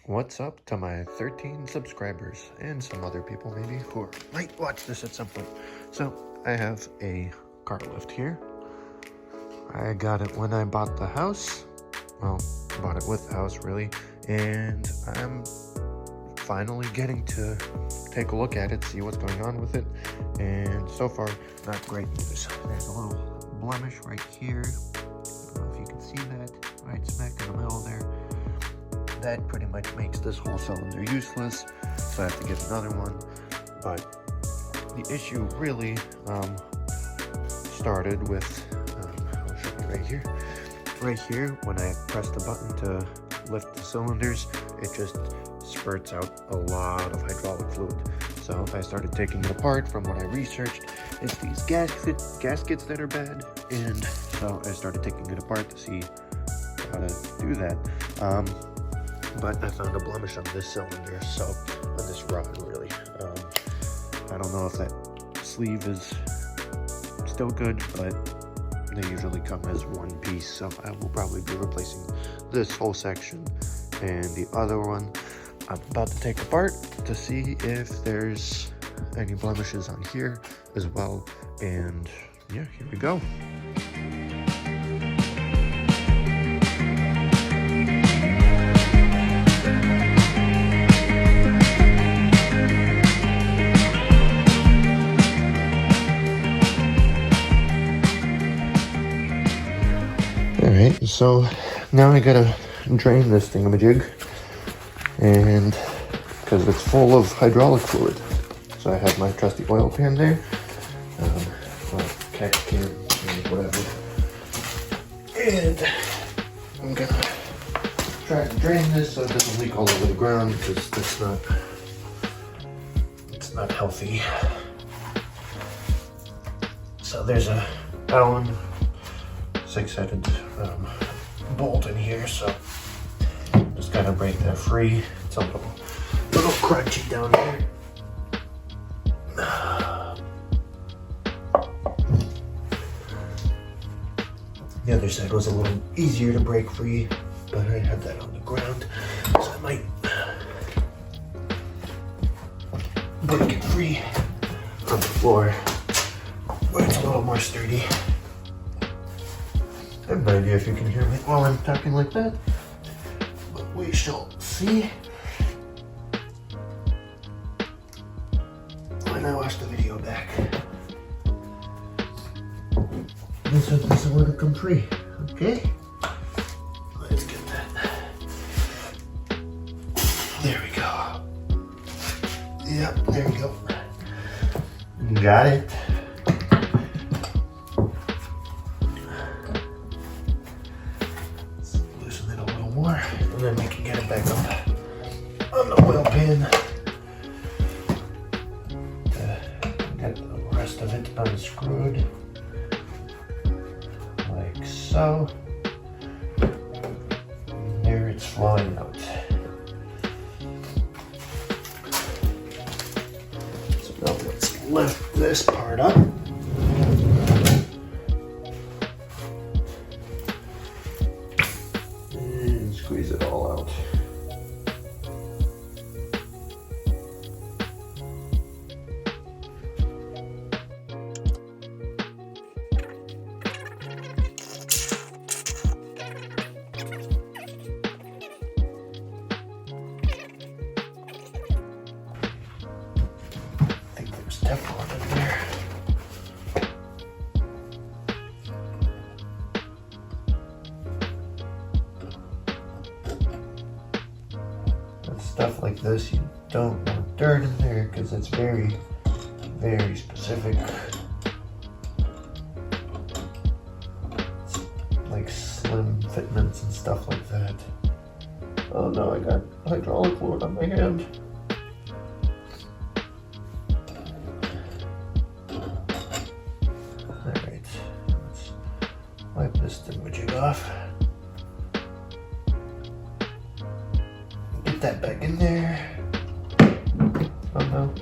What's up to my 13 subscribers and some other people maybe who might watch this at some point. So I have a car lift here. I got it when I bought the house. Well, bought it with the house really, and I'm finally getting to take a look at it, see what's going on with it, and so far not great news. There's a little blemish right here. I don't know if you can see that, right smack in the middle there. That pretty much makes this whole cylinder useless, so I have to get another one. But the issue really started with, I'll show you right here. Right here, when I press the button to lift the cylinders, it just spurts out a lot of hydraulic fluid. So I started taking it apart. From what I researched, it's these gaskets that are bad, and so I started taking it apart to see how to do that. But I found a blemish on this cylinder, so on this rod really. I don't know if that sleeve is still good, but they usually come as one piece, so I will probably be replacing this whole section. And the other one I'm about to take apart to see if there's any blemishes on here as well. And yeah, here we go. Alright, so now I gotta drain this thingamajig, and because it's full of hydraulic fluid. So I have my trusty oil pan there, or catch can, whatever, and I'm gonna try to drain this so it doesn't leak all over the ground, because it's not healthy. So there's a Allen 6-headed bolt in here, so just gotta break that free. It's a little crunchy down here. The other side was a little easier to break free, but I had that on the ground, so I might break it free on the floor where it's a little more sturdy. I have no idea if you can hear me while I'm talking like that, but we shall see when I watch the video back. This one doesn't want to come free, okay? Let's get that. There we go. Yep, there we go. Got it. And then we can get it back up on the oil pan. Get the rest of it unscrewed, like so. And there it's flowing out. So now let's lift this part up. Squeeze it all out. I think there's Teflon in there. Stuff like this, you don't want dirt in there because it's very, very specific. It's like slim fitments and stuff like that. Oh no, I got hydraulic fluid on my hand. Alright, let's wipe this thingamajig off. Get that back in there. Oh no.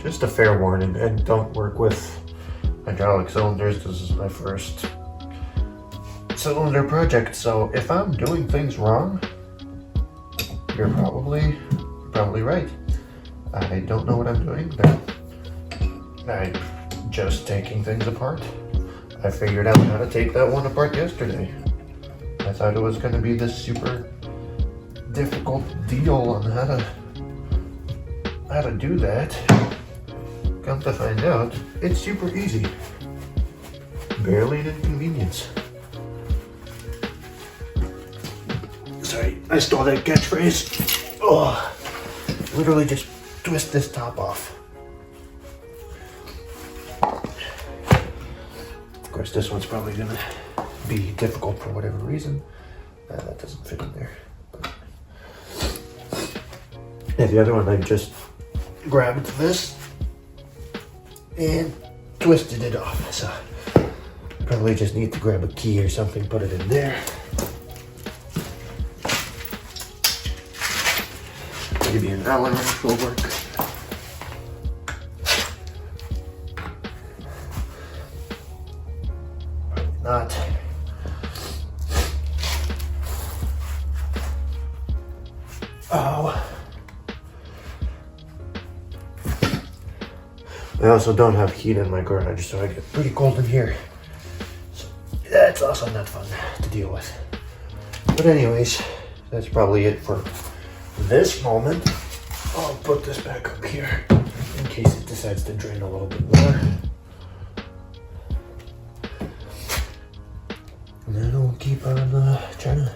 Just a fair warning, and don't work with hydraulic cylinders. This is my first cylinder project, so if I'm doing things wrong, you're probably right. I don't know what I'm doing, but I'm just taking things apart. I figured out how to take that one apart yesterday. I thought it was going to be this super difficult deal on how to do that. Come to find out, it's super easy. Barely an inconvenience. Sorry, I stole that catchphrase. Oh, literally just twist this top off. Of course, this one's probably gonna be difficult for whatever reason. That doesn't fit in there. But yeah, the other one, I just grabbed this and twisted it off. So probably just need to grab a key or something, put it in there. Maybe an Allen wrench will work. Probably not. Oh. I also don't have heat in my garage, so I get pretty cold in here. So that's also not fun to deal with. But anyways, that's probably it for this moment. I'll put this back up here in case it decides to drain a little bit more. And then we'll keep on trying to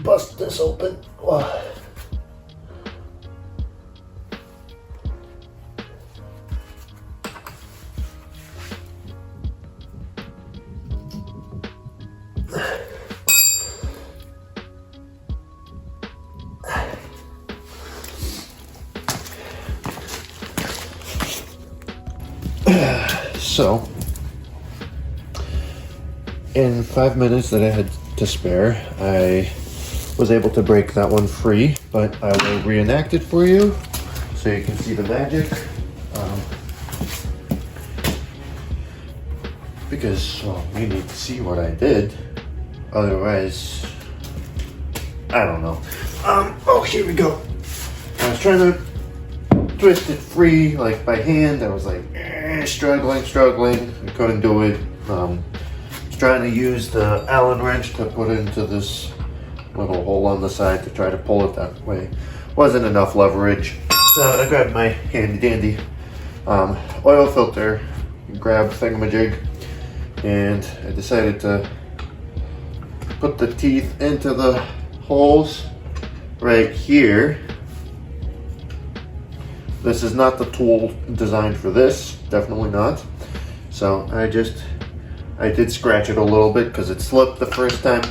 bust this open. Oh. So, in 5 minutes that I had to spare, I was able to break that one free, but I will reenact it for you so you can see the magic. Because, well, you need to see what I did. Otherwise, I don't know. Oh, here we go. I was trying to twist it free, like by hand. I was like, struggling. I couldn't do it. I was trying to use the Allen wrench to put into this little hole on the side to try to pull it that way. Wasn't enough leverage. So I grabbed my handy dandy oil filter, grab thingamajig, and I decided to put the teeth into the holes right here. This is not the tool designed for this, definitely not. So I did scratch it a little bit because it slipped the first time,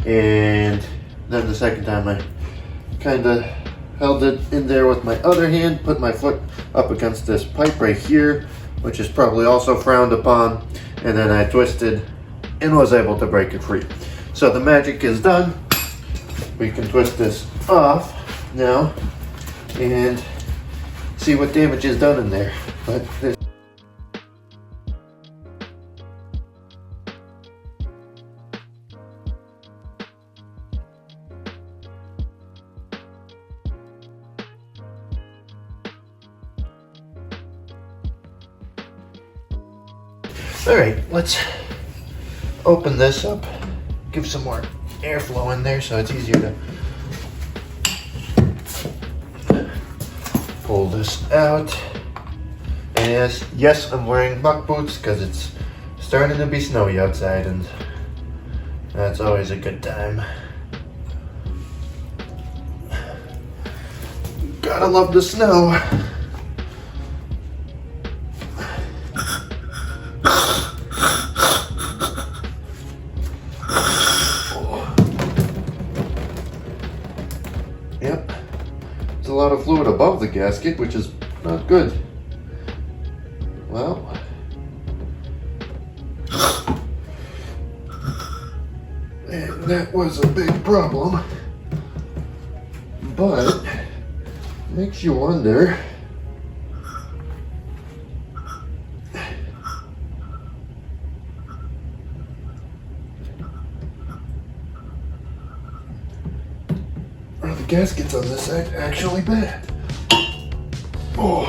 and then the second time I kind of held it in there with my other hand, put my foot up against this pipe right here, which is probably also frowned upon, and then I twisted and was able to break it free. So the magic is done. We can twist this off now and see what damage is done in there. But this all right, let's open this up, give some more airflow in there so it's easier to pull this out. And yes, I'm wearing muck boots because it's starting to be snowy outside, and that's always a good time. Gotta love the snow. Yep, there's a lot of fluid above the gasket, which is not good. Well, and that was a big problem, but makes you wonder gaskets on this side actually bad. Oh.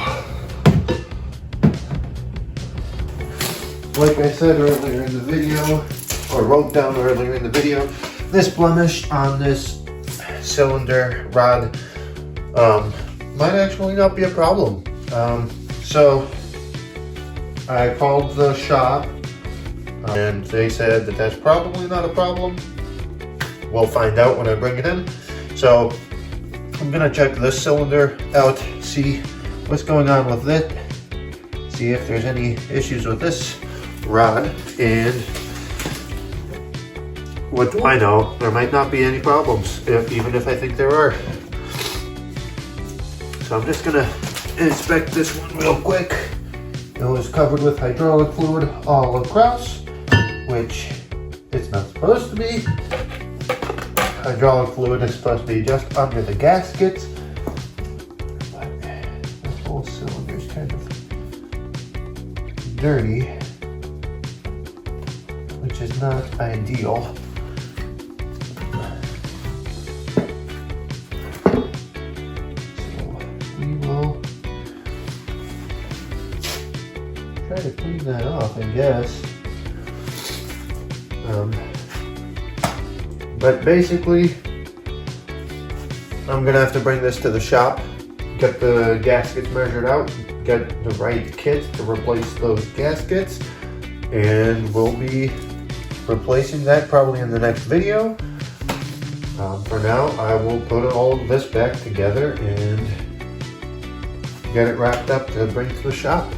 Like I said earlier in the video, or wrote down earlier in the video, this blemish on this cylinder rod might actually not be a problem. So I called the shop and they said that that's probably not a problem. We'll find out when I bring it in. So I'm gonna check this cylinder out, see what's going on with it, see if there's any issues with this rod, and what do I know? There might not be any problems, even if I think there are. So I'm just gonna inspect this one real quick. It was covered with hydraulic fluid all across, which it's not supposed to be. Hydraulic fluid is supposed to be just under the gaskets. But this whole cylinder is kind of dirty, which is not ideal. Try to clean that off, I guess. But basically, I'm gonna have to bring this to the shop, get the gaskets measured out, get the right kit to replace those gaskets, and we'll be replacing that probably in the next video. For now, I will put all of this back together and get it wrapped up to bring to the shop.